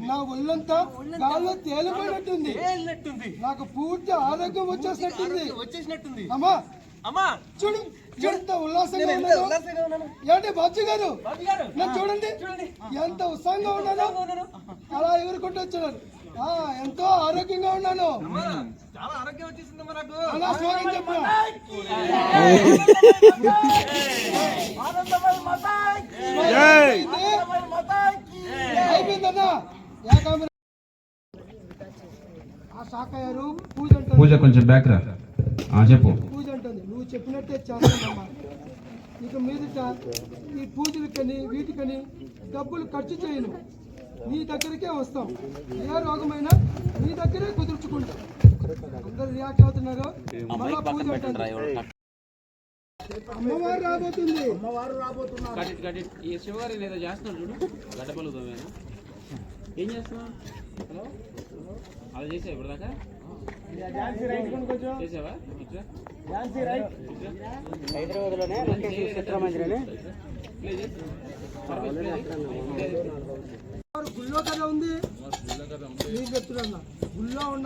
నా ఒళ్ళంతా గాల్లో తేలిపోయినట్టుంది. నాకు పూర్తి ఆరోగ్యం వచ్చేసినట్టుంది. అమ్మా అమ్మా చూడు ఎంత ఉల్లాసంగా ఉన్నాను. ఏంటి బాబు గారు నన్ను చూడండి ఎంత ఉత్సాహంగా ఉన్నాను. అలా ఎగురుకుంటూ వచ్చారు. ఎంతో ఆరోగ్యంగా ఉన్నాను. అలా స్లోగన్ చెప్పు. అయిపోయిందన్నా. ఆ శాఖయారు పూజ కొంచెం బ్యాక్ రా. చెప్పు. పూజ అంటుంది. నువ్వు చెప్పినట్టే చేస్తానమ్మా. ఇక మీదట ఈ పూజలకని వీటికని డబ్బులు ఖర్చు చేయను. నీ దగ్గరికే వస్తాం. ఏ రోగమైనా నీ దగ్గరే కుదుర్చుకుంటాం. అందరు రియాక్ట్ అవుతున్నారు. మళ్ళా పూజ అంటుంది. అమ్మవారు రాబోతుంది. ఈ శివగారు ఏదో చేస్తున్నాడు చూడు. గడ్డపల్లుదోమేనా ఏం చేస్తున్నావు? హలో అలా చేసావు ఇప్పుడు దాకా చేసావా? హైదరాబాద్లోనే గుళ్ళో కదా ఉంది. నేను చెప్తున్నా గుళ్ళో ఉన్న